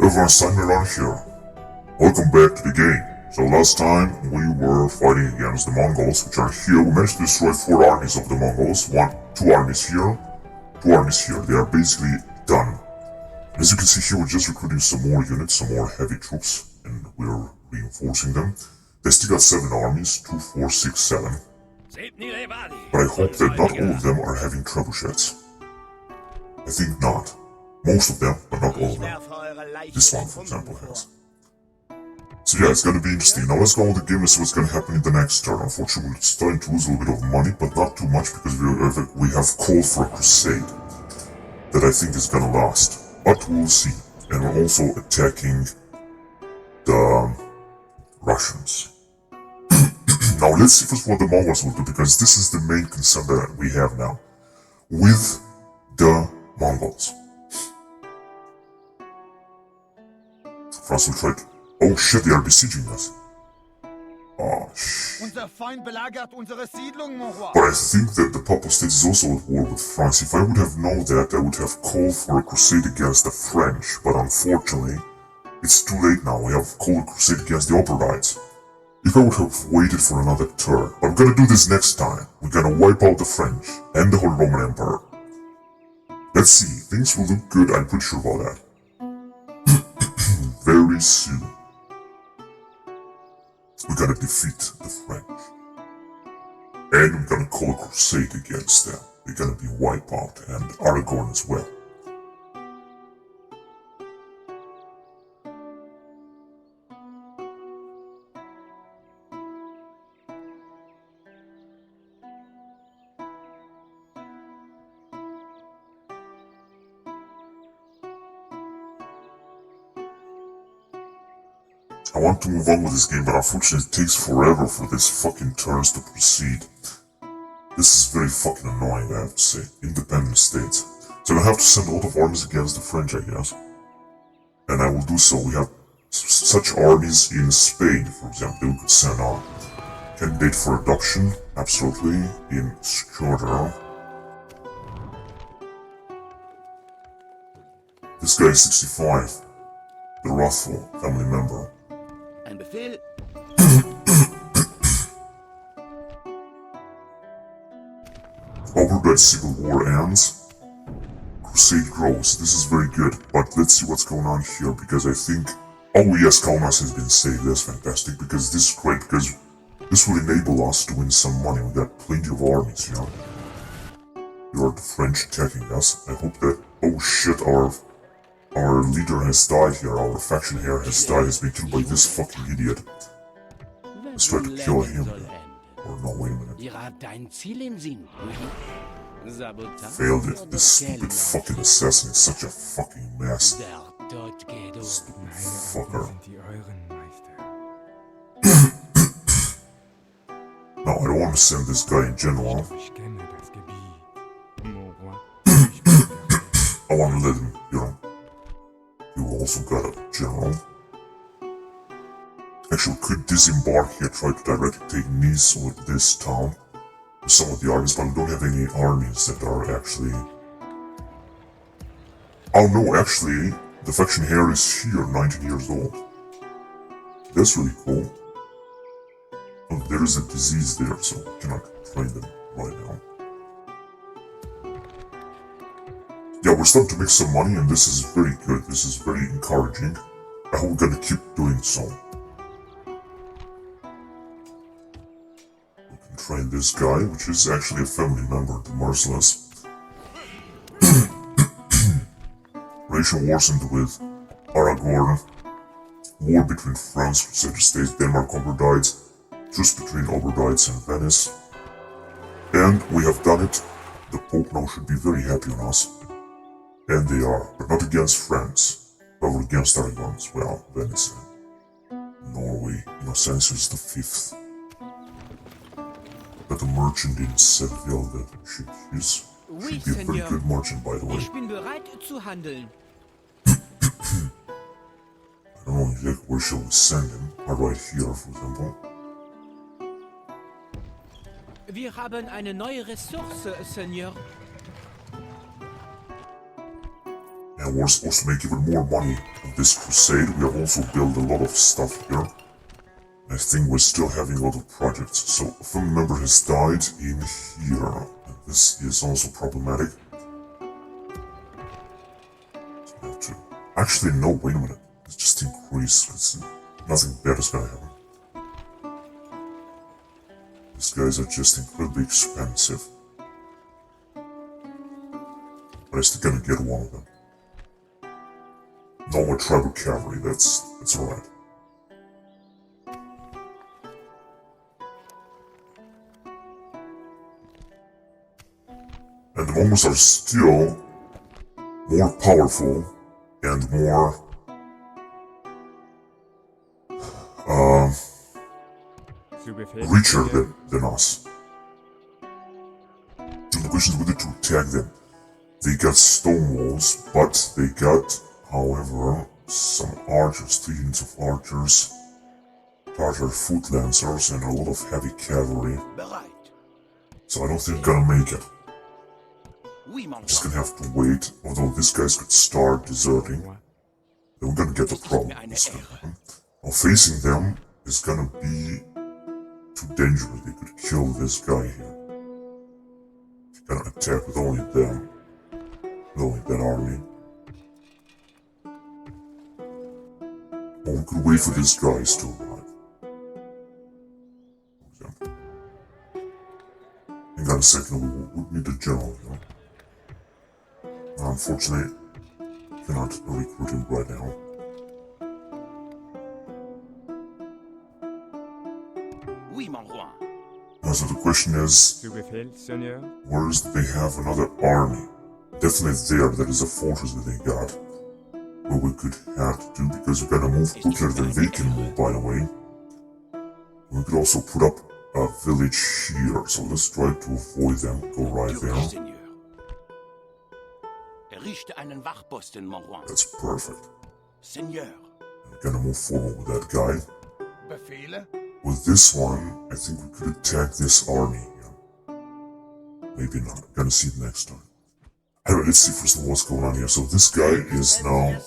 Everyone sign me around here. Welcome back to the game. So last time we were fighting against the Mongols, which are here. We managed to destroy 4 armies of the Mongols. 2 armies here, 2 armies here. They are basically done. As you can see here, we're just recruiting some more units, some more heavy troops, and we're reinforcing them. They still got 7 armies, 2, 4, 6, 7. But I hope that not all of them are having trebuchets. I think not. Most of them, but not all of them. This one, for example, has. So yeah, it's gonna be interesting. Now let's go on with the game and see what's gonna happen in the next turn. Unfortunately, we're starting to lose a little bit of money, but not too much because we have called for a crusade that I think is gonna last. But we'll see. And we're also attacking the Russians. Now let's see first what the Mongols will do, because this is the main concern that we have now with the Mongols. France will try to... Oh shit, they are besieging us. Oh shit. But I think that the Papal State is also at war with France. If I would have known that, I would have called for a crusade against the French. But unfortunately, it's too late now. We have called a crusade against the Operates. If I would have waited for another turn. But we're gonna do this next time. We're gonna wipe out the French and the whole Roman Empire. Let's see. Things will look good, I'm pretty sure about that. Very soon. We're gonna defeat the French. And we're gonna call a crusade against them. They're gonna be wiped out, and Aragorn as well. I want to move on with this game, but unfortunately it takes forever for these fucking turns to proceed. This is very fucking annoying, I have to say. Independent states. So I have to send a lot of armies against the French, I guess. And I will do so. We have such armies in Spain, for example. We could send a candidate for adoption, absolutely, in Crusader. This guy is 65. The Rothwell family member. Ein Befehl. Over that civil war ends, crusade grows. This is very good, but let's see what's going on here, because I think... Oh yes, Kaunas has been saved. That's fantastic, because this is great, because this will enable us to win some money. We got plenty of armies, you know. Here are the French attacking us. I hope that... Oh shit, our leader has died here. Our faction here has died. Has been killed by this fucking idiot. Let's try to kill him. Or no, wait a minute. Failed it. This stupid fucking assassin is such a fucking mess. Stupid fucker. No, I don't want to send this guy in general. I want to let him, you know. You also got a general. Actually, we could disembark here, try to directly take Nice or this town with some of the armies, but we don't have any armies that are actually... Oh no, actually, the faction here is here, 19 years old. That's really cool. Oh, there is a disease there, so we cannot train them right now. Yeah, we're starting to make some money, and this is very good. This is very encouraging. I hope we're gonna keep doing so. We can train this guy, which is actually a family member, the Merciless. Racial wars with Aragorn. War between France, Crusader states, Denmark, Oberdites. Truce between Oberdites and Venice. And we have done it. The Pope now should be very happy on us. And they are, but not against France, but against Aragon as well, Venice and Norway, Innocentius V. But a merchant in Seville that we should use. Should be a very good merchant, by the way. Ich bin bereit zu handeln. I don't know exactly where shall we send him, right here, for example. Wir haben eine neue Ressource, Seigneur. And we're supposed to make even more money on this crusade. We have also built a lot of stuff here. I think we're still having a lot of projects. So a family member has died in here. And this is also problematic. So I have to... Actually, no, wait a minute. Let's just increase, because nothing bad is gonna happen. These guys are just incredibly expensive. But I still gonna get one of them. No more tribal cavalry, that's alright. And the Mongols are still more powerful and more richer than us. So the question is whether to attack them. They got stone walls, but they got, however, some archers, 3 units of archers, Tartar foot lancers, and a lot of heavy cavalry. So I don't think I'm gonna make it. I'm just gonna have to wait, although this guy's could start deserting. Then we're gonna get a problem. Now facing them is gonna be too dangerous. They could kill this guy here. If you're gonna attack with only them, with only that army. Or we could wait for these guys to arrive. For example. Hang on a second, we would need a general, you know. Unfortunately, cannot recruit him right now. So the question is, where is they have another army? Definitely there is a fortress that they got. Where we could have to do, because we're gonna move quicker than they can move, by the way. We could also put up a village here, so let's try to avoid them. Go right there. That's perfect. We're gonna move forward with that guy. With this one, I think we could attack this army here. Maybe not. I'm gonna see it next time. Anyway, let's see first of all what's going on here. So this guy is now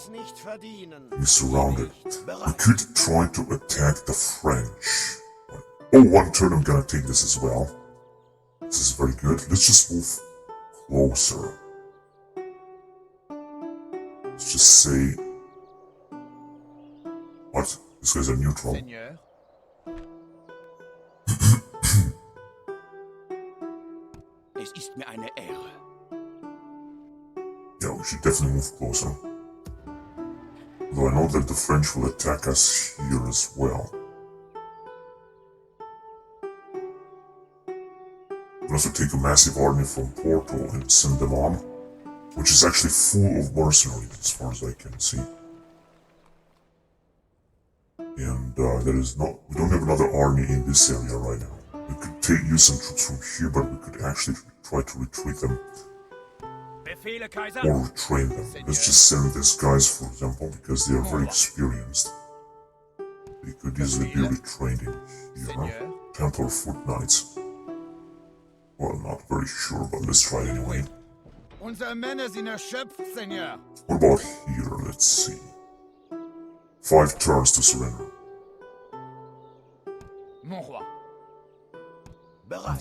surrounded. We could try to attack the French. Oh, one turn I'm gonna take this as well. This is very good. Let's just move closer. Let's just say... What? These guys are neutral. Es ist mir eine Ehre. Yeah, we should definitely move closer. Though I know that the French will attack us here as well. We can also take a massive army from Porto and send them on, which is actually full of mercenaries as far as I can see. And we don't have another army in this area right now. We could use some troops from here, but we could actually try to retreat them. Or retrain them. Let's just send these guys, for example, because they are very experienced. They could easily be retrained in here. Templar Foot Knights. Well, not very sure, but let's try it anyway. What about here? Let's see. 5 turns to surrender.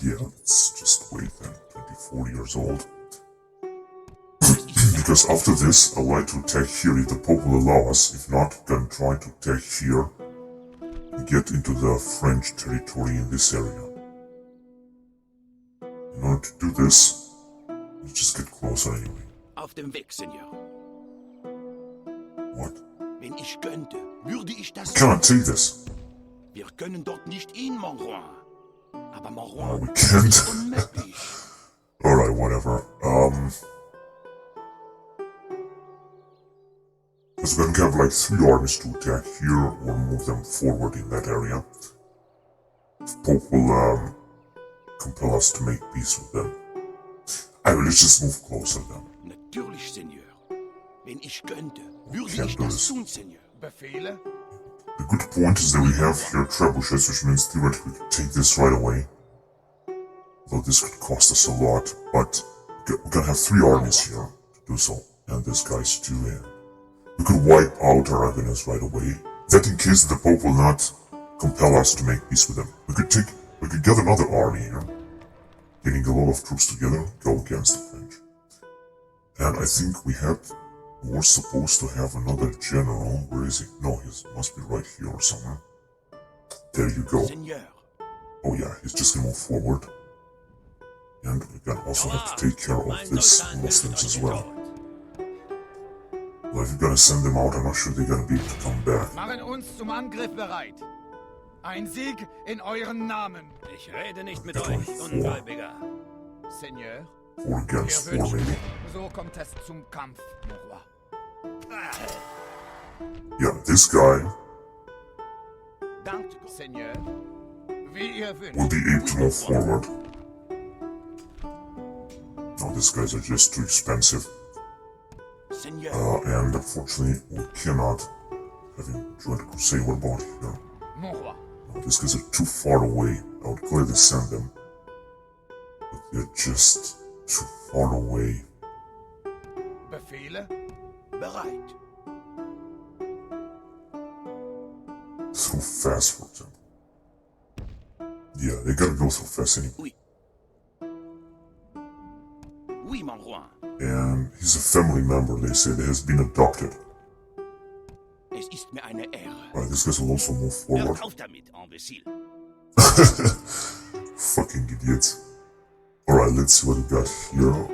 Yeah, let's just wait then. 24 years old. Because after this, I'd like to attack here if the Pope will allow us. If not, we can try to attack here and get into the French territory in this area. In order to do this, let's just get closer anyway. Auf dem Weg, Seigneur. What? Wenn ich könnte, würde ich das... I cannot take this. Wir können dort nicht in Monroy. Aber Monroy Oh, we can't. ist unmöglich. Alright, whatever. Because we're gonna have like 3 armies to attack here or move them forward in that area. If Pope will compel us to make peace with them. Anyway, let's just move closer then. Natürlich, Seigneur. Wenn ich könnte, würde ich das tun, Seigneur. Befehle? The good point is that we have here trebuchets, which means theoretically we could take this right away. Though this could cost us a lot, but we're gonna have 3 armies here to do so. And this guy's too in. We could wipe out Aragonese right away. That in case the Pope will not compel us to make peace with them. We could get another army here. Getting a lot of troops together, go against the French. And I think we're supposed to have another general. Where is he? No, he must be right here or somewhere. There you go. Seigneur. Oh yeah, he's just gonna move forward. And we're gonna also have to take care of these Muslims as well. Well, if you're gonna send them out, I'm not sure they're gonna be able to come back. Machen uns zum Angriff bereit. Ein Sieg in euren Namen. Ich rede nicht mit euch, Ungläubiger. Seigneur, 4 against 4 maybe. so kommt es zum Kampf, mon roi. Yeah, this guy Dank, Seigneur. Wie ihr will wünscht. be able to move forward. No, these guys are just too expensive. Seigneur. And unfortunately, we cannot have him join the Crusade. What about here? Mon roi. No, these guys are too far away. I would gladly send them. But they're just too far away. Befehle? Bereit. Through fast, for example. Yeah, they gotta go through fast anyway. Oui. Oui, mon roi. And he's a family member, they say, that has been adopted. Es ist mir eine Ehre. Alright, this guys will also move forward. Hört auf damit, imbécile. Fucking idiots. Alright, let's see what we got here.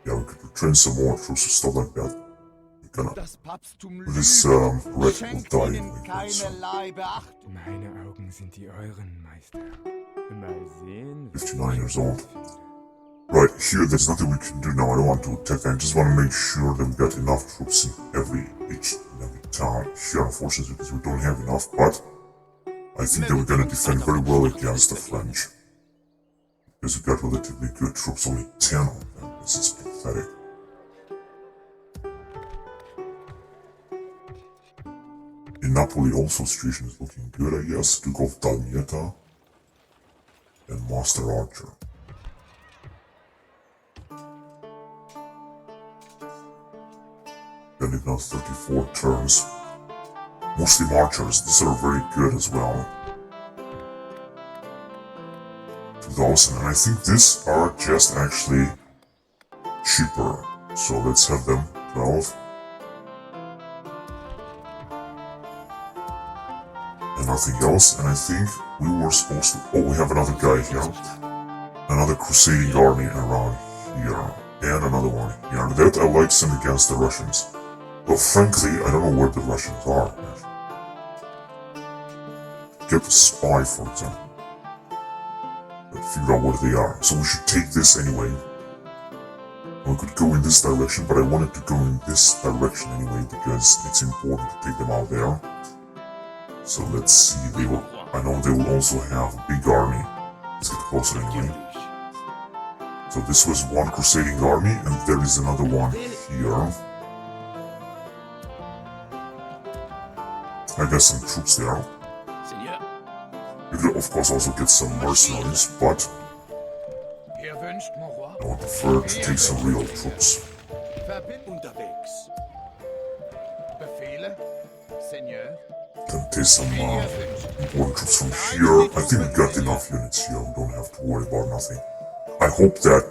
Yeah, we could return some more troops or stuff like that. We're gonna... Das Papsttum This lügt. red will Schenkt die ihnen anyway, so keinerlei Beachtung. Meine Augen sind die euren, Meister. Mal sehen. 59 years old. Right, here there's nothing we can do now. I don't want to attack. I just want to make sure that we got enough troops in every town here, unfortunately, because we don't have enough, but I think that we're gonna defend very well against the French. Because we got relatively good troops, only 10 of them. This is pathetic. In Napoli also situation is looking good, I guess. Duke of Damietta and Master Archer. Then it now 34 turns. Muslim archers, these are very good as well. 2000, and I think these are just actually cheaper. So let's have them 12. And nothing else, and I think we were supposed to... Oh, we have another guy here. Another crusading army around here. And another one here. That I like to send against the Russians. But frankly, I don't know where the Russians are. Get the spy, for example. But figure out where they are. So we should take this anyway. We could go in this direction, but I wanted to go in this direction anyway because it's important to take them out there. So let's see. They will. I know they will also have a big army. Let's get closer anyway. So this was one crusading army, and there is another one here. I got some troops there. Seigneur. We could of course also get some mercenaries, but Ihr wünscht, mon roi. I would prefer to take some real troops. Verbinden. Unterwegs. Befehle? Seigneur. Then take some important troops from here. I think we got enough units here. We don't have to worry about nothing. I hope that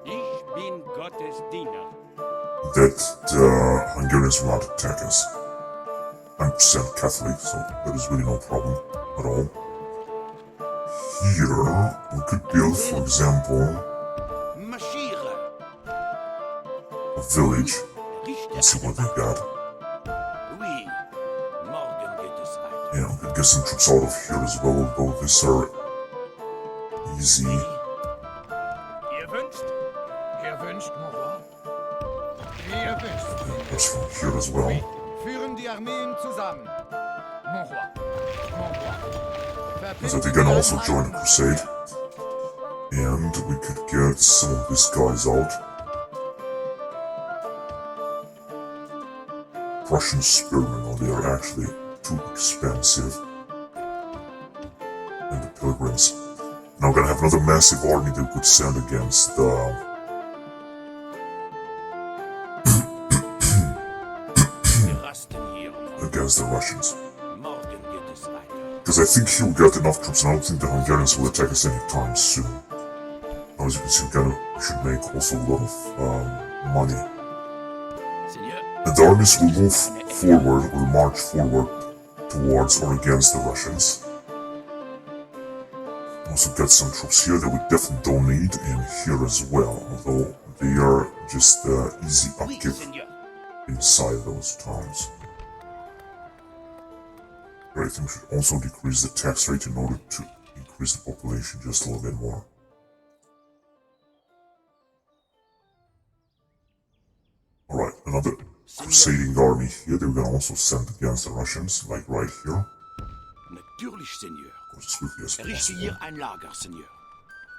Ich bin Gottes Diener. the Hungarians will not attack us. I'm percent Catholic, so there is really no problem at all. Here, we could build, for example, Marschiere. a village. Richte Let's see what they got. Oui. Morgen geht es weiter. Yeah, we could get some troops out of here as well, although these are easy. Ihr wünscht? Ihr wünscht, mon roi? Wie ihr wünscht. There's from here as well. Führen die Armeen zusammen. Mon roi. Mon roi. So they can also join the crusade. And we could get some of these guys out. Prussian spearmen, though they are actually too expensive. And the pilgrims. Now I'm gonna have another massive army that we could send against rasten hier. against the Russians. Morgen geht es weiter. Because I think here we got enough troops, and I don't think the Hungarians will attack us anytime soon. As you can see, we should make also a lot of money. Seigneur, And the armies will move forward, will march forward towards or against the Russians. Also got some troops here that we definitely don't need, and here as well, although they are just easy oui, upkeep Seigneur. inside those towns. Right, I think we should also decrease the tax rate in order to increase the population just a little bit more. Alright, another crusading army here that we're gonna also send against the Russians, like right here. Natürlich, Seigneur. As quickly as Errichte possible. hier ein Lager, Seigneur.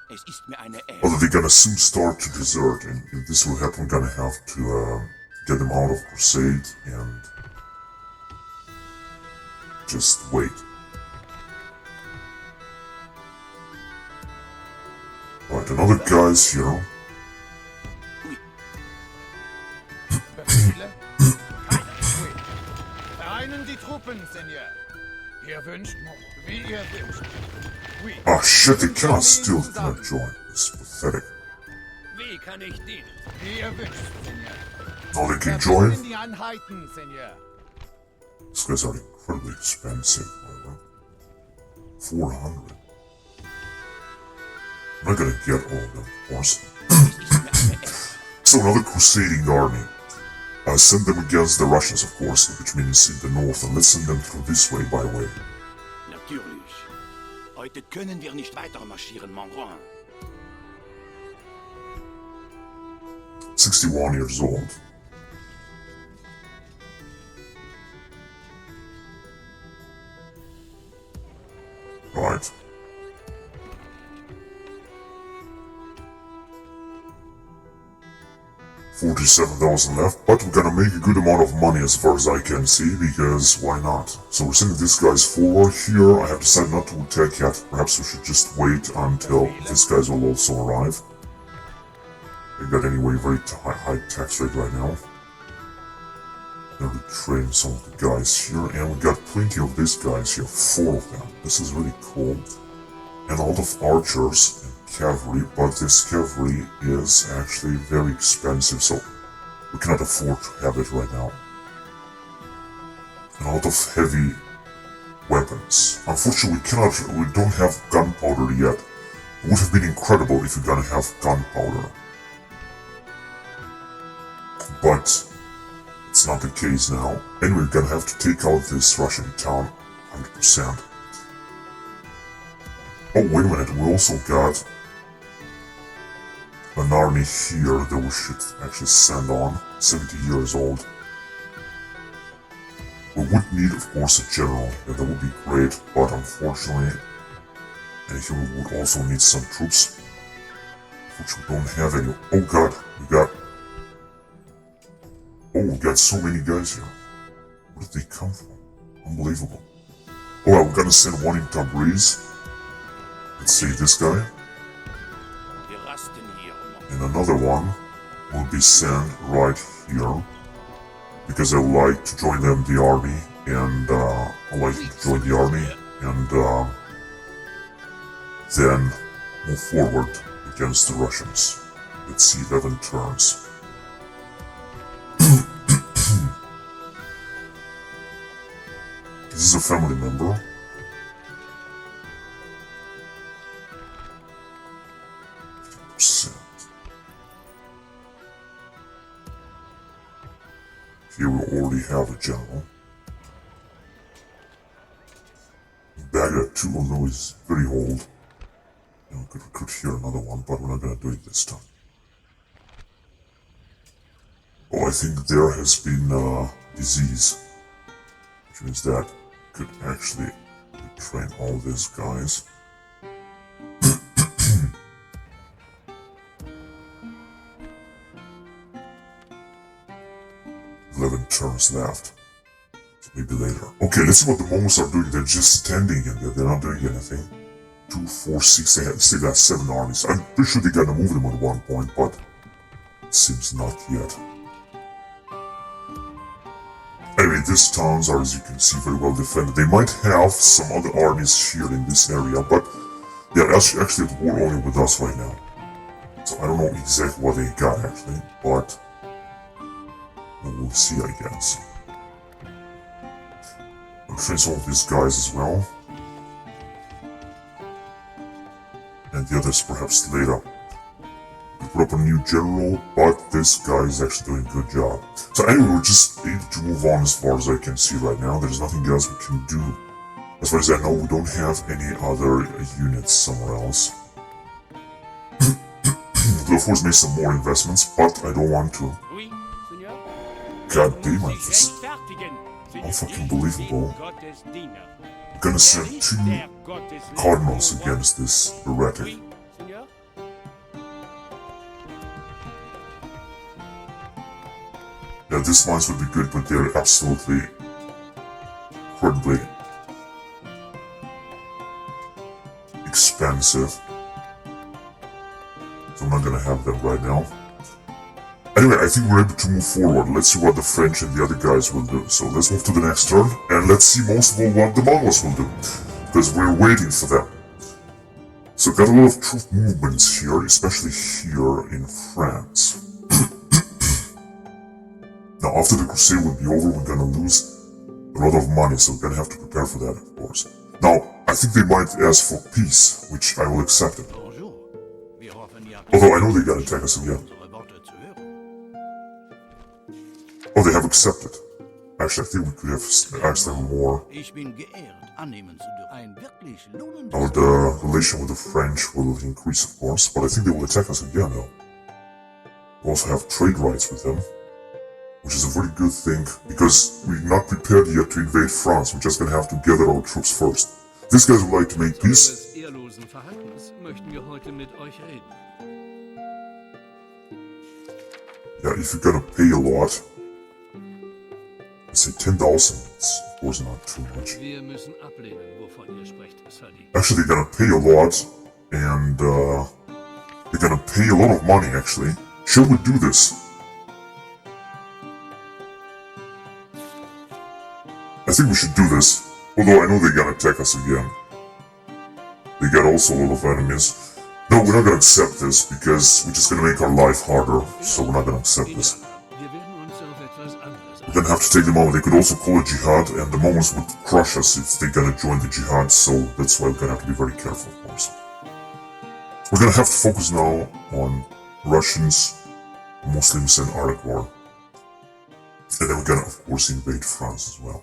Es ist mir eine Ehre. Although they're gonna soon start to desert, and if this will happen, we're gonna have to get them out of Crusade and just wait. Right, another guy's here. Befehle? Oui. Vereinen die Truppen, Seigneur. Ihr wünscht, wie ihr wünscht. Oui. Ah shit, they cannot still cannot join. It's pathetic. Wie kann ich dienen? Wie ihr wünscht, Seigneur. Now they can join. Befehlen die Einheiten, Seigneur. These guys are incredibly expensive, however. 400. I'm not gonna get all of them, of course. So another crusading army. Send them against the Russians, of course, which means in the north, and let's send them through this way, by way. Natürlich. Heute können wir nicht weiter marschieren, mon roi. 61 years old. Right. $47,000 left, but we're gonna make a good amount of money as far as I can see, because why not? So we're sending these guys forward here. I have decided not to attack yet. Perhaps we should just wait until these guys will also arrive. They got anyway very high tax rate right now. Gonna retrain some of the guys here, and we got plenty of these guys here, 4 of them. This is really cool. And a lot of archers and cavalry, but this cavalry is actually very expensive, so we cannot afford to have it right now. And a lot of heavy weapons. Unfortunately, we don't have gunpowder yet. It would have been incredible if we're gonna have gunpowder. But it's not the case now. Anyway, we're gonna have to take out this Russian town 100%. Oh, wait a minute, we also got an army here that we should actually send on, 70 years old. We would need, of course, a general, and that would be great, but unfortunately, and here we would also need some troops, which we don't have any. Oh god, we got so many guys here. Where did they come from? Unbelievable. Alright, we're gonna send one in Tabriz. Let's see this guy. Wir rasten hier, mon And another one will be sent right here. Because I would like to join them, the army. And I'd like to join the army. And then move forward against the Russians. Let's see, 11 turns. This is a family member. Here we already have a general. Baghdad too, although he's very old. We could recruit here another one, but we're not gonna do it this time. Oh, I think there has been disease, which means that could actually train all these guys. 11 turns left. So maybe later. Okay, let's see what the Mongols are doing. They're just standing in there. They're not doing anything. 2, 4, 6. They still got 7 armies. I'm pretty sure they gotta move them at one point, but it seems not yet. Anyway, this these towns are, as you can see, very well defended. They might have some other armies here in this area, but they are actually at war only with us right now. So I don't know exactly what they got actually, but we'll see, I guess. I'll train some of these guys as well. And the others perhaps later. We put up a new general, but this guy is actually doing a good job. So anyway, we're just able to move on as far as I can see right now. There's nothing else we can do. As far as I know, we don't have any other units somewhere else. We'll of course make some more investments, but I don't want to. God damn it, this is unfucking believable. We're gonna send 2 cardinals against this heretic. Yeah, these mines would be good, but they're absolutely incredibly expensive. So I'm not gonna have them right now. Anyway, I think we're able to move forward. Let's see what the French and the other guys will do. So let's move to the next turn, and let's see most of all what the Mongols will do. Because we're waiting for them. So got a lot of troop movements here, especially here in France. Now after the crusade will be over, we're gonna lose a lot of money, so we're gonna have to prepare for that, of course. Now, I think they might ask for peace, which I will accept it. Although I know they gotta attack us again. Oh, they have accepted. Actually, I think we could have asked them more. Now, the relation with the French will increase, of course, but I think they will attack us again, though. We also have trade rights with them, which is a very good thing, because we're not prepared yet to invade France. We're just gonna have to gather our troops first. These guys would like to make peace. Yeah, if you're gonna pay a lot, let's say 10,000, it's of course not too much. Actually, they're gonna pay a lot, and they're gonna pay a lot of money, actually. Should we do this? I think we should do this, although I know they're gonna attack us again. They got also a lot of enemies. No, we're not gonna accept this, because we're just gonna make our life harder, so we're not gonna accept this. We're gonna have to take them out. They could also call a jihad, and the Mongols would crush us if they're gonna join the jihad, so that's why we're gonna have to be very careful, of course. We're gonna have to focus now on Russians, Muslims, and Aragorn. And then we're gonna, of course, invade France as well.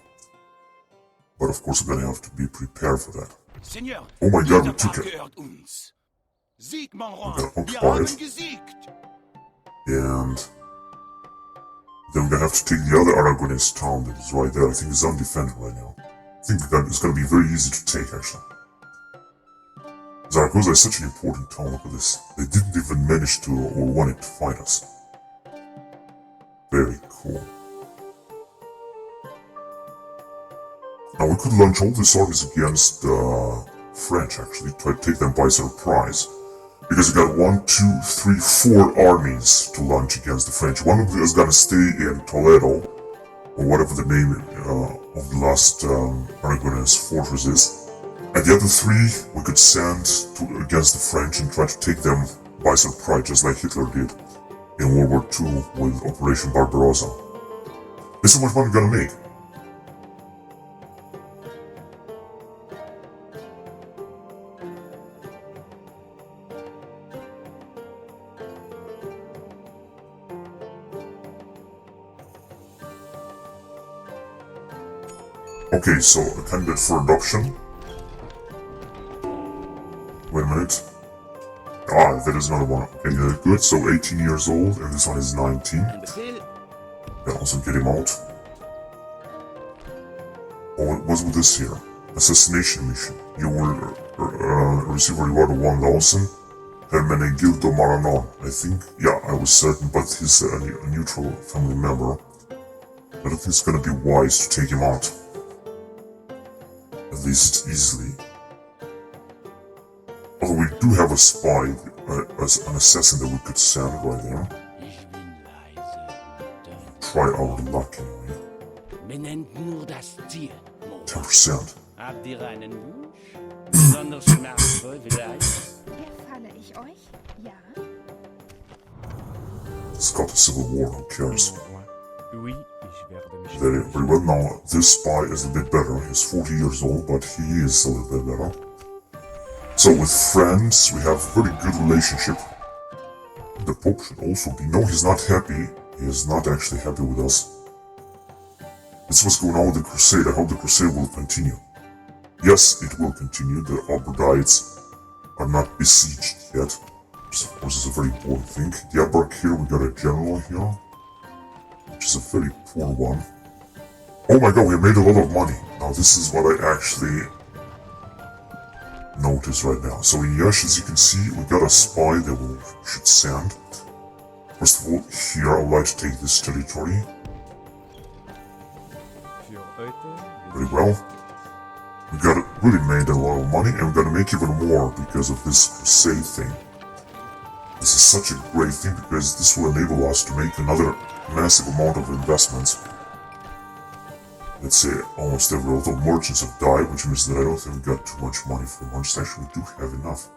But of course, we're gonna have to be prepared for that. Oh my god, we took it. We're gonna occupy it. And then we're gonna have to take the other Aragonese town that is right there. I think it's undefended right now. I think it's gonna be very easy to take, actually. Zaragoza is such an important town, look at this. They didn't even manage to, or wanted to fight us. Very cool. Now we could launch all these armies against the French, actually, try to take them by surprise. Because we got 1, 2, 3, 4 armies to launch against the French. One of them is gonna stay in Toledo, or whatever the name of the last Aragonese fortress is. And the other 3 we could send against the French and try to take them by surprise, just like Hitler did in World War II with Operation Barbarossa. This is how much money we're gonna make. Okay, so a candidate for adoption. Wait a minute. Ah, that is another one. Okay, good. So 18 years old, and this one is 19. Can also get him out. Oh, what's with this here? Assassination mission. You will receive a reward of 1,000. Hermenegildo Maranon. I think, yeah, I was certain, but he's a neutral family member. I don't think it's gonna be wise to take him out. At least easily. Although we do have a spy, as an assassin that we could send right there. Try our luck anyway. Benennt nur das Ziel, Mord. 10%. Habt ihr einen Wunsch? Besonders schmerzvoll wie der Eis? Gefalle ich euch? Ja. It's got a civil war, who cares? Oui, ich werde mich Very, very well. Now, this spy is a bit better. He's 40 years old, but he is a little bit better. So with France, we have a very good relationship. The Pope should also be... No, he's not happy. He is not actually happy with us. This was going on with the Crusade. I hope the Crusade will continue. Yes, it will continue. The Aberdaites are not besieged yet. Which of course is a very important thing. The Abark here, we got a general here. Which is a very poor one. Oh my god, we made a lot of money. Now this is what I actually notice right now. So in Yash, as you can see, we got a spy that we should send. First of all, here I would like to take this territory. für heute. Very well. We got really made a lot of money, and we're gonna make even more because of this Crusade thing. This is such a great thing because this will enable us to make another massive amount of investments. Let's say almost every lot of merchants have died, which means that I don't think we got too much money for merchants. Actually, we do have enough.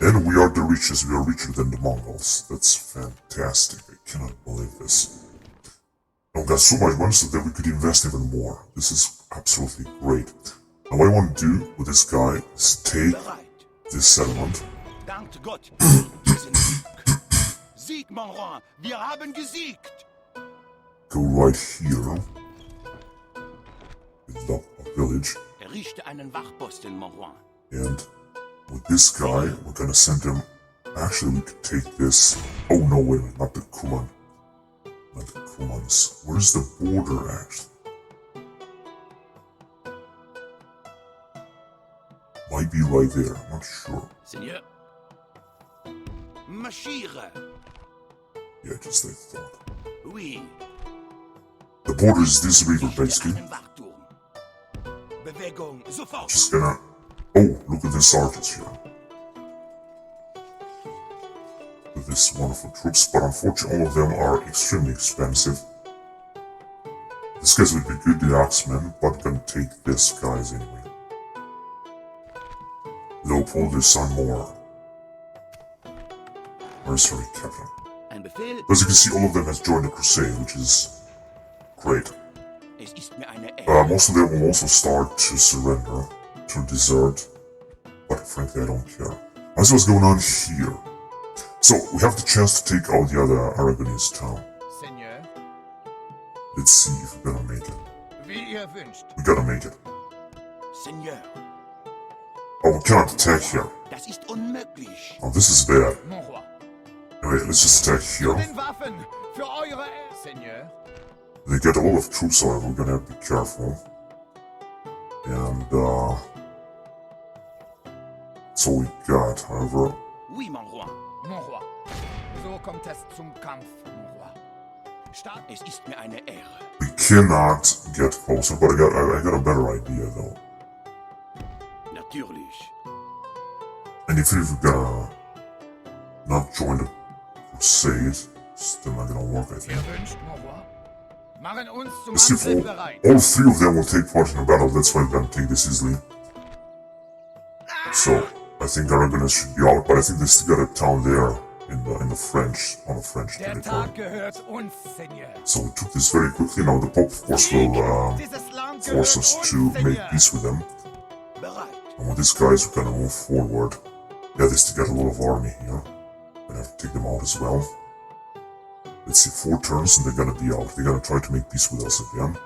And we are the richest. We are richer than the Mongols. That's fantastic. I cannot believe this. And we got so much money so that we could invest even more. This is absolutely great. Now what I want to do with this guy is take Bereit. this settlement. Dankt Gott für diesen Sieg. Sieg, Monroy, wir haben gesiegt. Go right here. Build up a village. Errichte einen Wachposten, Monroy. And with this guy, we're gonna send him... Actually, we could take this... Oh no, wait a minute, not the Kuman. Not the Kumans. Where's the border, actually? Might be right there, I'm not sure. Seigneur. Marschiere. Yeah, just like I thought. Oui. The border is this river, Richte basically. einen Wachturm. Bewegung, sofort. Just gonna... Oh, look at this artist here. With this wonderful troops, but unfortunately all of them are extremely expensive. This guys would be good, the Axemen, but gonna take this guys anyway. Leopold is son more. Mercenary captain. Ein Befehl. As you can see, all of them has joined the Crusade, which is great. Es ist mir eine Ehre. Most of them will also start to surrender, to desert, but frankly I don't care. I see what's going on here. So, we have the chance to take out the other Aragonese town. Seigneur, Let's see if we're gonna make it. wie ihr wünscht. We gotta make it. Seigneur, Oh, we cannot attack here. das ist unmöglich. Oh, this is bad. Mon roi. Anyway, let's just attack here. Den Waffen für eure Seigneur. They get a lot of troops, however, we're gonna have to be careful. And, that's all we got, however. Oui, Monroy. Mon roi. So kommt es zum Kampf, mon roi. Start. Es ist mir eine Ehre. We cannot get closer, but I got a better idea, though. Natürlich. And if we're gonna not join the Crusade, it's still not gonna work, I think. Ihr wünscht, mon roi. Machen uns zum Let's see if Angriff bereit. all three of them will take part in the battle. That's why I'm gonna take this easily. So I think Aragonese should be out, but I think they still got a town there in the French on the French Der territory. Tag gehört uns, Seigneur. So we took this very quickly. Now the Pope, of course, will Dieses Land force gehört us uns, to make Seigneur. peace with them. Bereit. And with these guys, we're gonna move forward. Yeah, they still got a lot of army here. Gonna have to take them out as well. Let's see, 4 turns and they're gonna be out. They're gonna try to make peace with us again.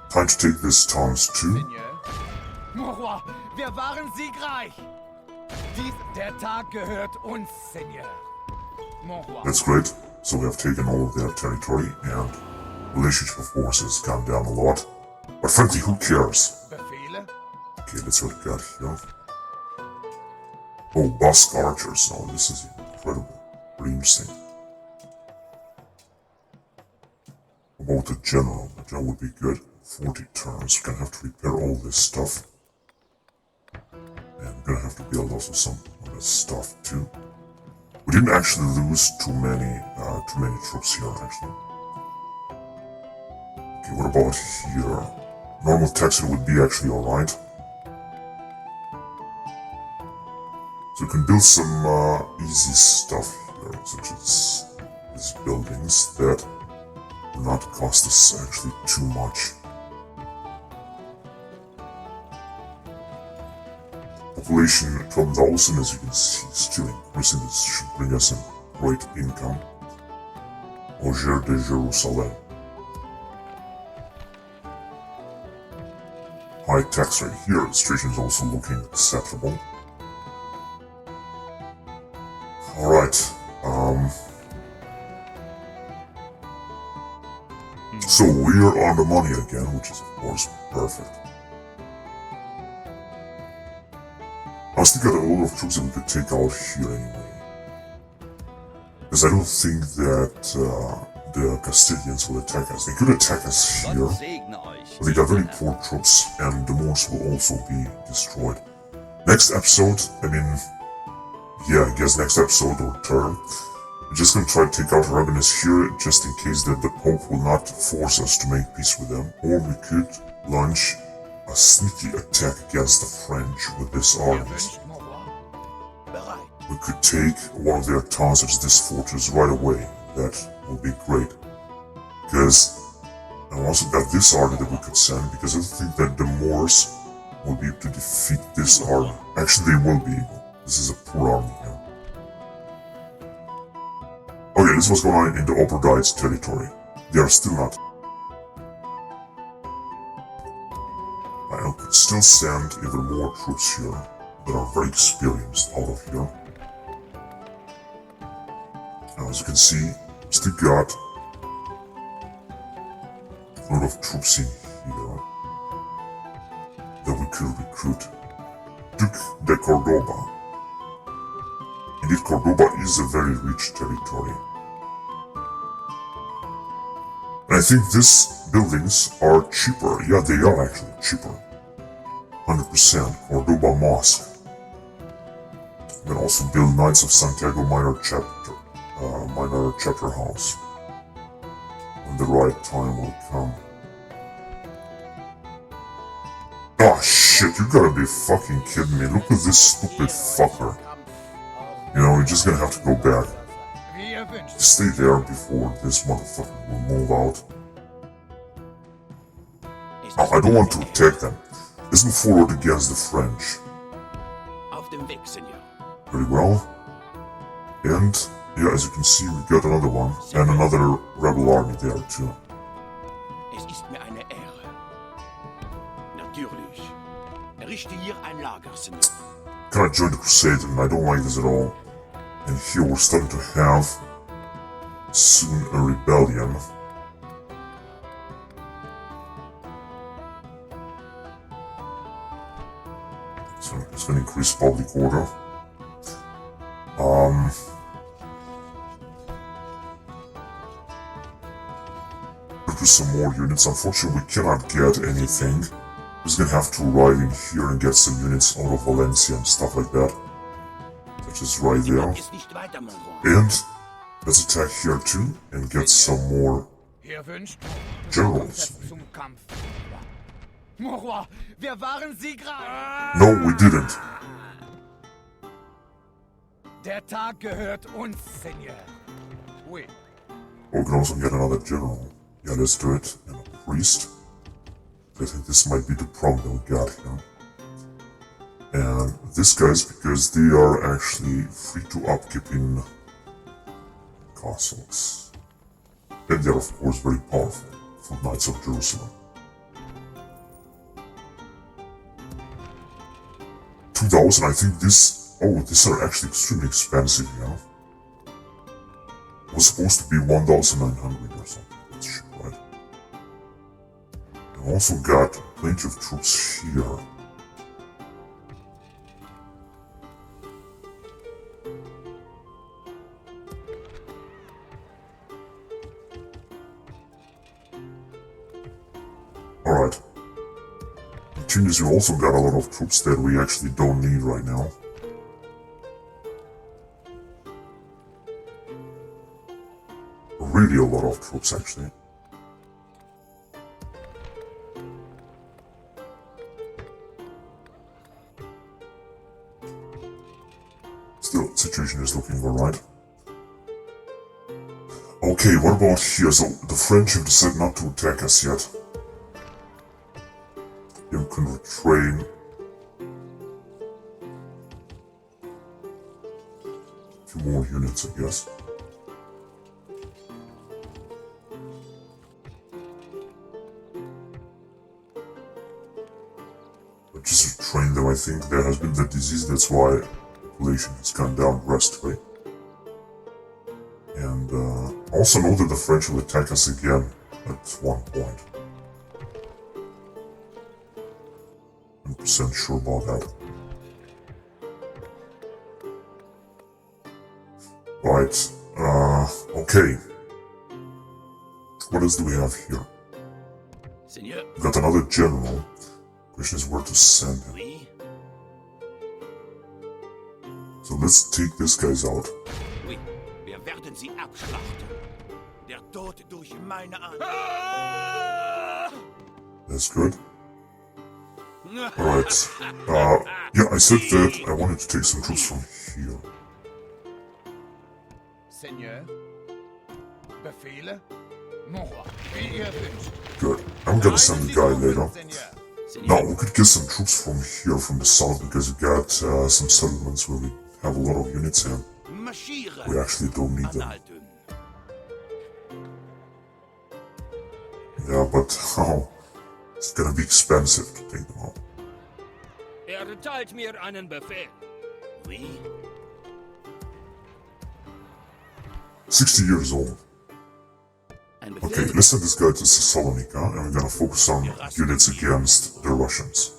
Time to take this towns too. Seigneur. Mon roi, wir waren siegreich. Der Tag gehört uns, Seigneur. Mon roi. That's great. So we have taken all of their territory and relationship of course has gone down a lot. But frankly, who cares? Befehle? Okay, let's see what we got here. Oh, Basque archers. Oh, this is incredible. Pretty interesting. About the general. The general would be good. 40 turns. We're gonna have to repair all this stuff. And we're gonna have to build also some of this stuff too. We didn't actually lose too many troops here, actually. Okay, Okay, what about here? Normal texture would be actually alright. So we can build some easy stuff here, such as these buildings that will not cost us actually too much. Population 12,000, as you can see, still increasing. This should bring us a great income. Auger de Jerusalem. High tax rate here. Administration is also looking acceptable. Alright. So we're on the money again, which is of course perfect. I still got a lot of troops that we could take out here anyway. Because I don't think that the Castilians will attack us. They could attack us here, but they got very poor troops, and the Moors will also be destroyed. Next episode, I guess next episode or term, we're just gonna try to take out Ravenous here, just in case that the Pope will not force us to make peace with them. Or we could launch a sneaky attack against the French with this army. We could take one of their towns, such as this fortress, right away. That will be great. Because I also got this army that we could send, because I don't think that the Moors will be able to defeat this army. Actually, they will be able. This is a poor army here. Okay, this was going on in the Upper Diets territory. They are still not. I could still send even more troops here that are very experienced out of here. Now, as you can see, we still got a lot of troops in here that we could recruit. Duke de Cordoba. Indeed, Cordoba is a very rich territory. And I think these buildings are cheaper. Yeah, they are actually cheaper. 100% Cordoba Mosque. We can also build Knights of Santiago Minor Chapter House. When the right time will come. Oh shit, you gotta be fucking kidding me. Look at this stupid fucker. You know, we're just gonna have to go back. Stay there before this motherfucker will move out. Oh, I don't want to attack them. Let's move forward against the French. Very well. And, yeah, as you can see, we got another one. And another rebel army there, too. Es ist mir eine Ehre. Natürlich. Errichte hier ein Lager, Senor. Can I join the Crusader? And I don't like this at all. And here we're starting to have soon a rebellion. So it's going to increase public order. Produce some more units. Unfortunately, we cannot get anything. We're just going to have to ride in here and get some units out of Valencia and stuff like that. Which is right there. And let's attack here too and get some more generals. No, we didn't. Der Tag gehört uns, Seigneur. Oui. Oh, we can also get another general. Yeah, let's do it. And a priest. I think this might be the problem that we got here. And these guys, because they are actually free to upkeep in castles. And they're of course very powerful for Knights of Jerusalem. 2,000, I think this... Oh, these are actually extremely expensive, yeah? It was supposed to be 1,900 or something. That's shit, right? I also got plenty of troops here. Alright. The thing is, we also got a lot of troops that we actually don't need right now. Really a lot of troops, actually. everything alright. Okay, what about here? So the French have decided not to attack us yet. You can retrain. A few more units, I guess. But just to train them, I think there has been that disease, that's why population has gone down drastically. And also know that the French will attack us again at one point. 100% sure about that. Right, okay. What else do we have here? Seigneur. We got another general. Question is where to send him. Oui. So let's take these guys out. Oui. Wir werden sie abschlachten. Der Tod durch meine Hand. That's good. Alright. Yeah, I said that I wanted to take some troops from here. Seigneur. Befehle? Mon roi, wie ihr wünscht. Good. I'm gonna send the guy later. Seigneur. Now, we could get some troops from here, from the south, because we got some settlements where we have a lot of units and Marschieren. we actually don't need them. Anhalten. Yeah, but it's gonna be expensive to take them out. Erteilt mir einen Befehl. Oui. 60 years old. Ein Okay, Befehl. let's send this guy to Thessalonica, and we're gonna focus on units against the Russians.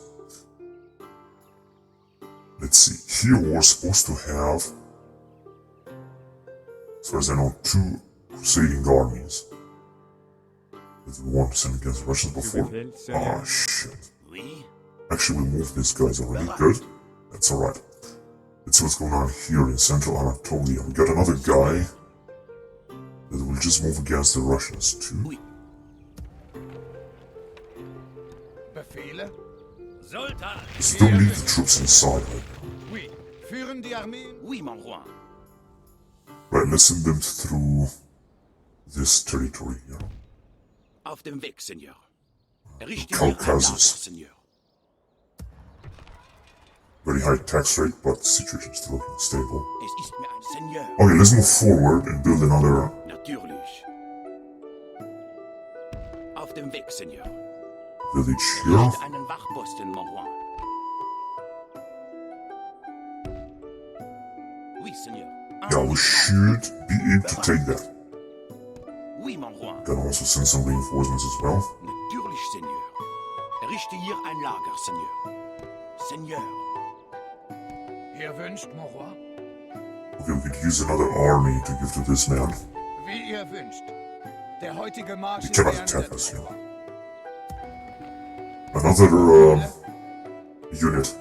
Let's see, here we're supposed to have, as far as I know, 2 crusading armies that we want to send against the Russians before. Ah, shit. Oui. Actually, we moved these guys already. Good. That's alright. Let's see what's going on here in Central Anatolia. We got another guy that will just move against the Russians too. Oui. Befehle? Sultan. So don't leave the troops inside right now. Oui. Führen die Armeen? Oui, mon roi. Right, let's send them through this territory here. Auf dem Weg, Seigneur. Errichte mir ein Lager, Caucasus. Seigneur. Very high tax rate, but the situation is still looking stable. Es ist mir ein Seigneur. Okay, let's move forward and build another Natürlich. Auf dem Weg, Seigneur. village here. Errichte einen Wachposten, mon roi. Oui, Seigneur. Yeah, we should be able to take that. Oui, mon roi. Can also send some reinforcements as well. Natürlich, Seigneur. Errichte hier ein Lager, Seigneur. Seigneur. Ihr wünscht, mon roi? Okay, we could use another army to give to this man. Wie ihr wünscht. Der heutige Marsch You ist cannot beendet, attack us mon here. roi. Another unit.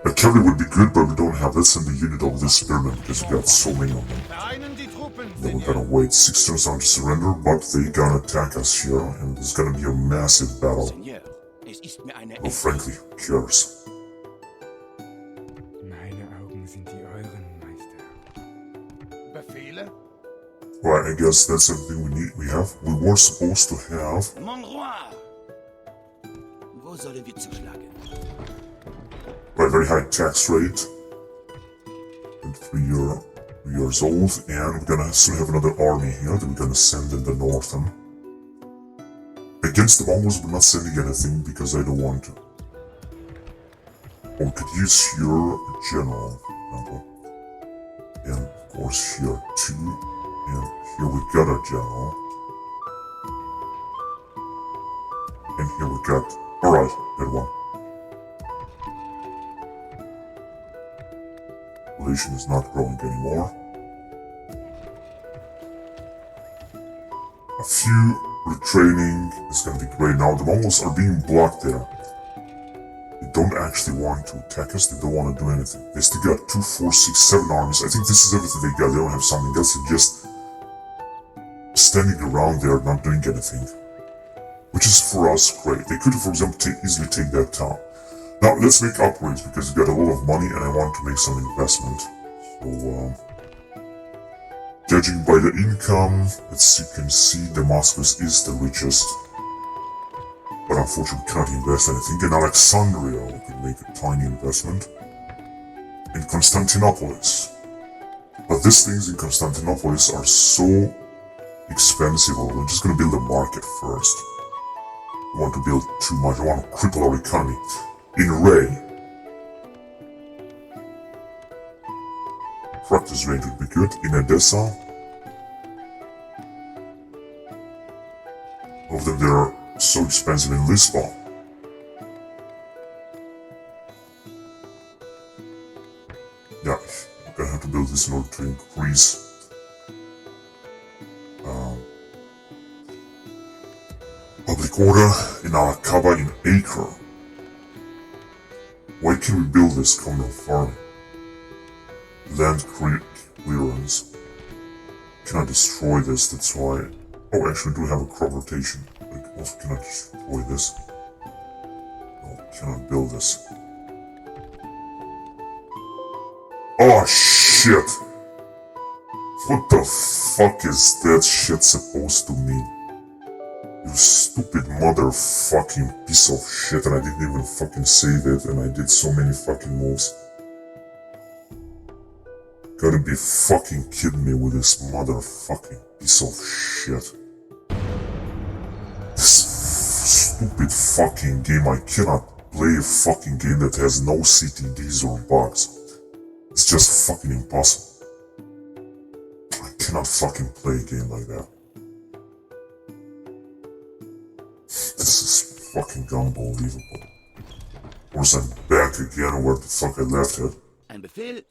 A cavalry would be good, but we don't have. Let's send a unit of this spearmen because we got so many of them. Vereinen die Truppen, Then we're Seigneur. gonna wait 6 turns on to surrender, but they gonna attack us here, and there's gonna be a massive battle. Seigneur. Es ist mir eine Well, frankly, who cares? Meine Augen sind die euren, Meister. Befehle? Right, I guess that's everything we have. We were supposed to have. Mon roi. Wo sollen wir zuschlagen? Right, very high tax rate. 3 years old, and we're gonna soon have another army here that we're gonna send in the northern. Against the Mongols, we're not sending anything because I don't want to. Or we could use here a general, for example. And of course here too. And here we got a general. And here we got, alright, that one. Population is not growing anymore. A few retraining is gonna be great. Now the Mongols are being blocked there. They don't actually want to attack us, they don't want to do anything. They still got 2, 4, 6, 7 armies. I think this is everything they got. They don't have something else. They're just standing around there not doing anything. Which is for us great. They could, for example, easily take that town. Now let's make upgrades because we got a lot of money and I want to make some investment. So Judging by the income, as you can see, Damascus is the richest. But unfortunately, we cannot invest anything. In Alexandria, we can make a tiny investment. In Constantinopolis. But these things in Constantinopolis are so expensive. We're just gonna build a market first. I want to build too much. I want to cripple our economy. In Ray, practice range would be good. In Edessa, all of them, they're so expensive. In Lisbon, yeah, I'm gonna have to build this in order to increase public order. In Alacaba, in Acre. Why can we build this communal farming? Land clearance. Cannot destroy this, that's why. Oh, actually, we do have a crop rotation. We also cannot destroy this. No, cannot build this. Oh shit! What the fuck is that shit supposed to mean? You stupid motherfucking piece of shit, and I didn't even fucking save it, and I did so many fucking moves. Gotta be fucking kidding me with this motherfucking piece of shit. This stupid fucking game, I cannot play a fucking game that has no CTDs or bugs. It's just fucking impossible. I cannot fucking play a game like that. This is fucking unbelievable. Of course, I'm back again where the fuck I left it. Ein Befehl?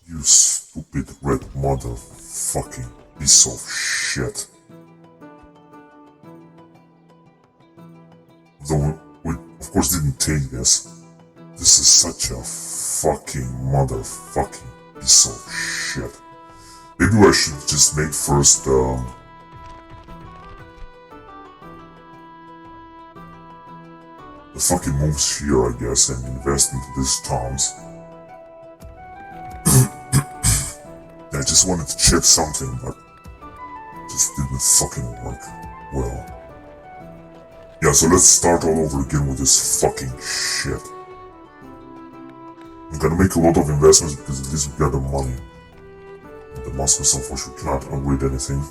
You stupid red motherfucking piece of shit. Though we of course didn't take this. This is such a fucking motherfucking piece of shit. Maybe I should just make first the fucking moves here, I guess, and invest into these towns. I just wanted to check something, but it just didn't fucking work well. Yeah, so let's start all over again with this fucking shit. I'm gonna make a lot of investments because at least we got the money. The Damascus, unfortunately, cannot upgrade anything.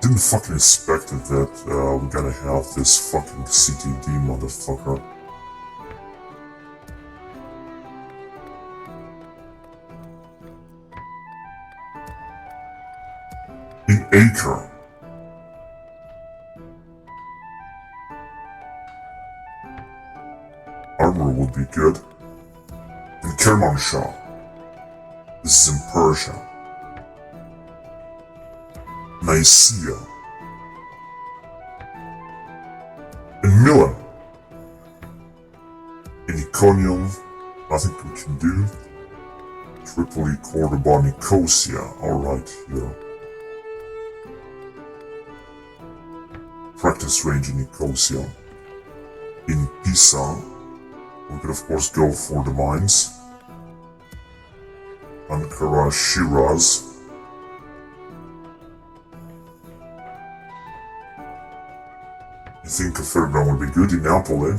Didn't fucking expect it that we're gonna have this fucking CTD motherfucker. In Acre. Armor would be good. In Kermanshah. This is in Persia. Nicaea. In Milan. In Iconium, nothing we can do. Tripoli, Cordoba, Nicosia, alright, here. Practice range in Nicosia. In Pisa, we could of course go for the mines. Ankara, Shiraz. I think a fairground would be good in Napoli.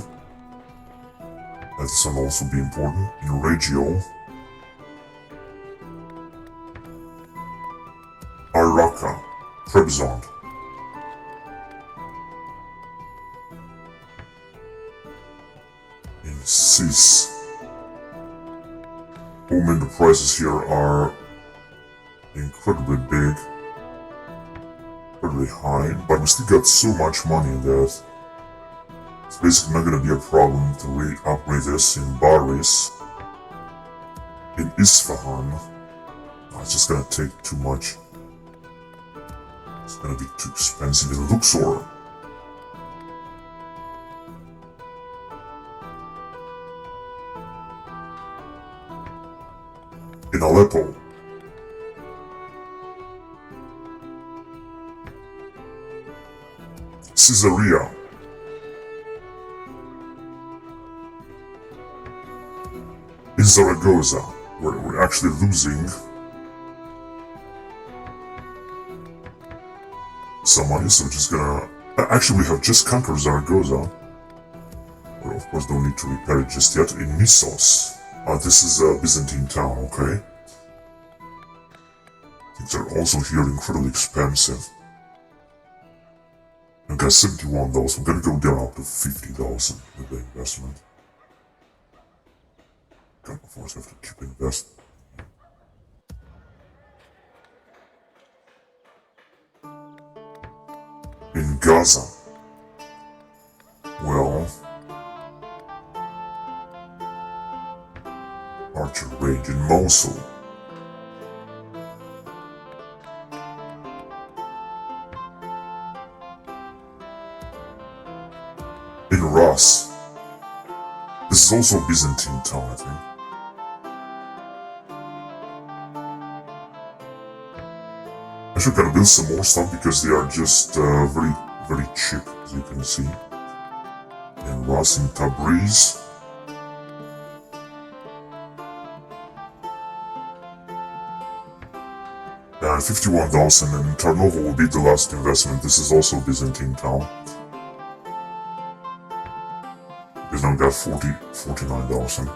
That's will also be important. In Reggio. Araka, Trebizond. In Cis. The prices here are incredibly big. Incredibly high, but we still got so much money that it's basically not gonna be a problem to re-upgrade this in Baris. In Isfahan. No, it's just gonna take too much. It's gonna be too expensive. In Luxor. In Aleppo. Caesarea. In Zaragoza. we're actually losing some money, so we're just gonna... Actually, we have just conquered Zaragoza. We of course don't need to repair it just yet. In Nissos. This is a Byzantine town, okay? I think they're also here incredibly expensive. I've got 71,000. I'm gonna go down up to 50,000 with the investment. God, of course I have to keep investing. In Gaza. Well... Archer range in Mosul. In Ras. This is also a Byzantine town, I think. I should gotta build some more stuff because they are just very, very cheap, as you can see. In Ras, in Tabriz. And 51,000, and Tarnovo will be the last investment. This is also a Byzantine town. Because now we got 49,000.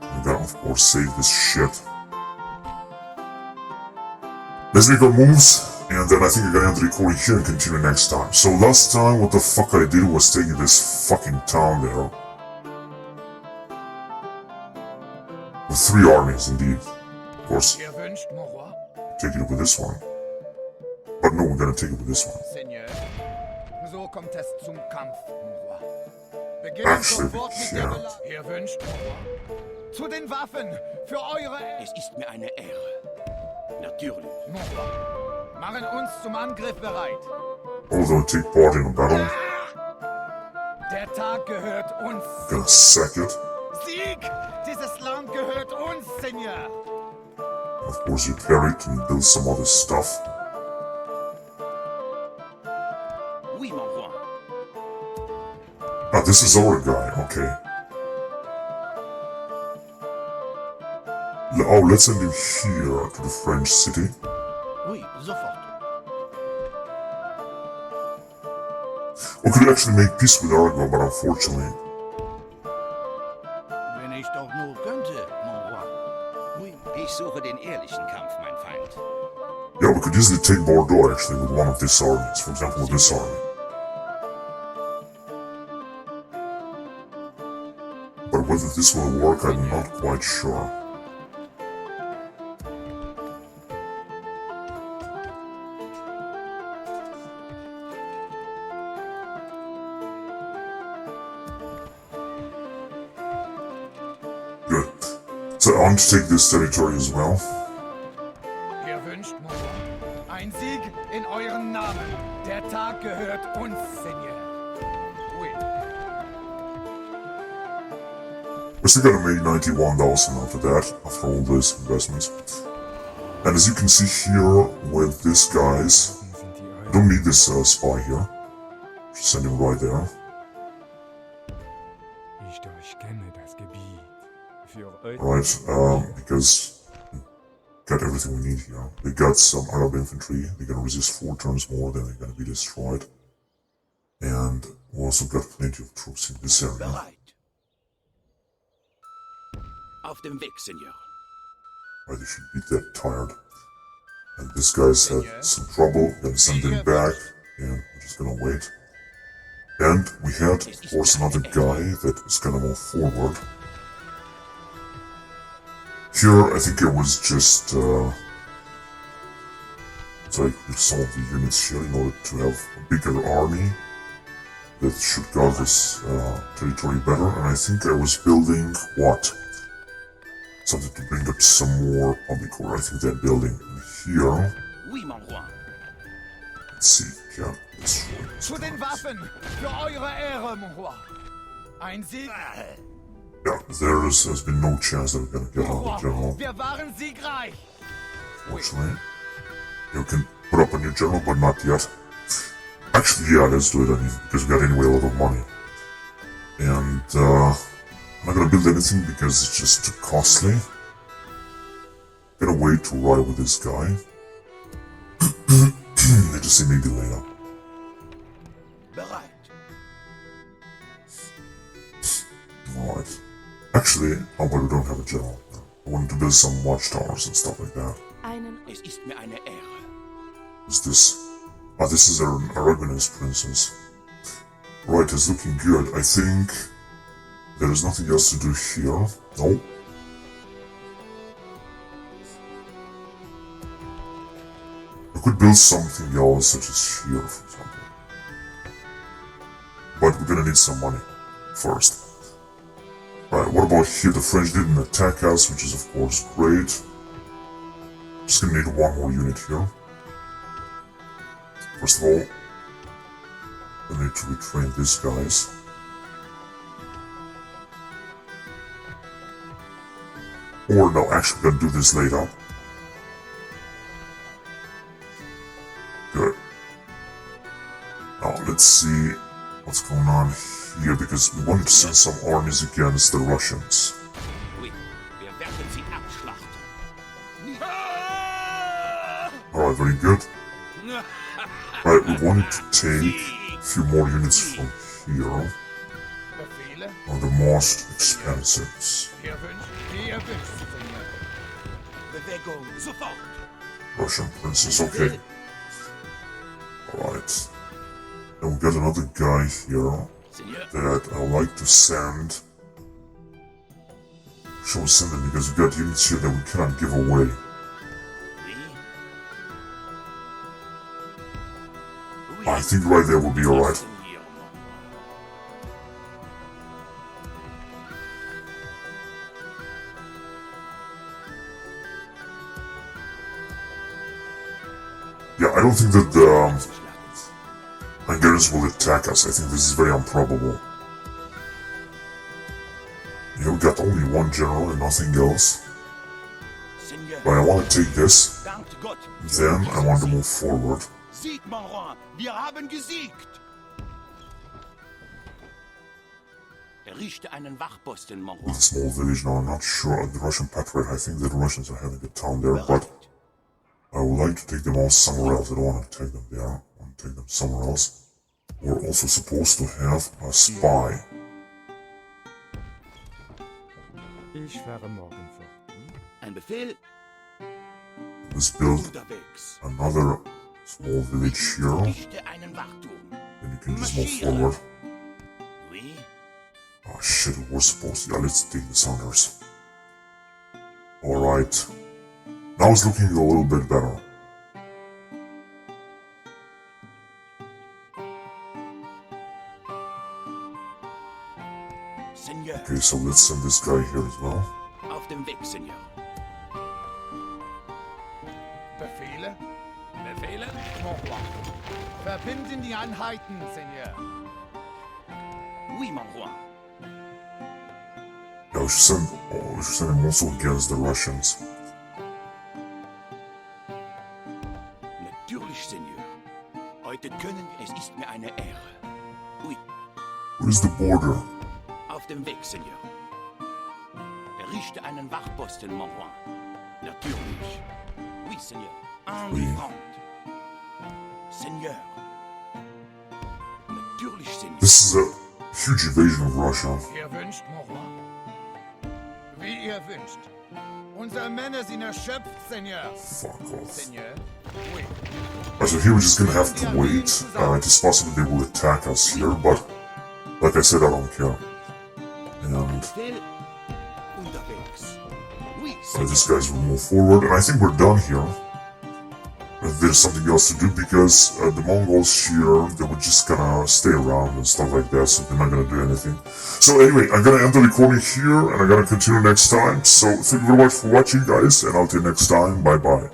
We gotta of course save this shit. Let's make our moves, and then I think I'm gonna end the recording here and continue next time. So last time, what the fuck I did was taking this fucking town there. With 3 armies, indeed. Of course, Ihr wünscht, mon roi? take it with this one. But no, we're gonna take it with this one. Seigneur, so kommt es zum Kampf, mon roi. Beginnen Actually, sofort mit yeah. der Belagerung. Ihr wünscht, mon roi? Zu den Waffen! Für eure... Es ist mir eine Ehre. Natürlich. Mon roi, machen uns zum Angriff bereit. Although take part in a battle, Der Tag gehört uns. gonna sack it. Sieg! Dieses Land gehört uns, Seigneur. Of course, repair it and build some other stuff. Oui, mon roi. Ah, this is our guy, okay. Oh, let's send him here to the French city. Oui, sofort. We could actually make peace with Arago, but unfortunately, Wenn ich doch nur könnte, mon roi. Oui, ich suche den ehrlichen Kampf, mein Feind. yeah, we could easily take Bordeaux actually with one of these armies, for example with this army. But whether this will work, I'm not quite sure. Good. So I want to take this territory as well. Ihr wünscht, mon roi? Ein Sieg in euren Namen. Der Tag gehört uns, Seigneur. Oui. We're still gonna make 91,000 after that, after all these investments. And as you can see here with these guys, Hier sind die I euren. don't need this spy here. Just send him right there. Ich durchkenne das Gebiet. Für euch. Right, because we got everything we need here. They got some Arab infantry. They're gonna resist 4 turns more, then they're gonna be destroyed. And we also got plenty of troops in this area. Bereit. Auf dem Weg, Seigneur. Right, they should be that tired. And this guy's had some trouble. Gonna send him back, and we're just gonna wait. And we had, of course, another guy that was gonna move forward. Here, I think it was just so I could some of the units here in order to have a bigger army that should guard this territory better. And I think I was building what? Something to bring up some more public order. I think that building here. Oui, mon roi. Let's see. Yeah, destroy this. Zu den Waffen! Für eure Ehre, mon roi! Ein Sieg! Yeah, there's been no chance that we're gonna get out of the general. Wir waren siegreich! Fortunately, you can put up a new general, but not yet. Actually, yeah, let's do it. I mean, because we got anyway a lot of money, and I'm not gonna build anything because it's just too costly. Gonna wait to ride with this guy. Need to see maybe later. Bereit. Alright. Actually, how about we don't have a general? I wanted to build some watchtowers and stuff like that. Es ist mir eine Ehre. What's this? Ah, this is an Aragonese princess. Right, it's looking good. I think there is nothing else to do here. No. I could build something else, such as here, for example. But we're gonna need some money first. Right, what about here? The French didn't attack us, which is of course great. Just gonna need one more unit here. First of all, I need to retrain these guys. Or no, actually we're gonna do this later. Good. Now let's see what's going on here, because we wanted to send some armies against the Russians. Oui, wir werden sie abschlachten. Alright, very good. Right, we wanted to take a few more units from here. Befehle? Are the most expensive. Wie ihr wünscht, Senior. Bewegung, sofort. Russian princess, okay. Alright. And we got another guy here that I would like to send. Shall we send him? Because we got units here that we cannot give away. I think right there will be alright. Yeah, I don't think that the Hungarians will attack us. I think this is very improbable. Yeah, we got only one general and nothing else. But I want to take this. Dankt Gott. Then I want to move forward. Sieg, mon roi. Wir haben gesiegt. Errichte einen Wachposten, mon roi. With a small village now, I'm not sure. The Russian patriot, I think the Russians are having a town there, but I would like to take them all somewhere else. I don't want to take them there. I want to take them somewhere else. We're also supposed to have a spy. Ich fahre morgen fort. Ein Befehl? Let's build Unterwegs. another small village here. Errichte einen Wachturm. Then you can just move forward. Oui. Oh shit, we're supposed to. Yeah, let's take the Saunders. Alright. Now it's looking a little bit better. Seigneur. Okay, so let's send this guy here as well. Auf dem Weg, Seigneur. Befehle? Befehle? Mon roi. Verbinden die Einheiten, Seigneur. Oui, mon roi. Yeah, we should send him also against the Russians. Natürlich, Seigneur. Heute können, es ist mir eine Ehre. Oui, Where's the border? auf dem Weg, Seigneur. Errichte einen Wachposten, mon roi. Natürlich. Oui, Seigneur. En Oui. front. Seigneur. Natürlich, Seigneur. This is a huge invasion of Russia. Ihr wünscht, mon roi. Wie ihr wünscht. Unsere Männer sind erschöpft, Seigneur. Fuck off. Seigneur. Oui. So here we're just gonna have to wait. It is possible they will attack us here, but like I said, I don't care. And Befehl. Unterwegs. Oui, these Seigneur. guys will move forward, and I think we're done here. There's something else to do because the Mongols here, they were just gonna stay around and stuff like that, so they're not gonna do anything. So anyway, I'm gonna end the recording here, and I'm gonna continue next time. So thank you very much for watching, guys, and I'll see you next time. Bye bye.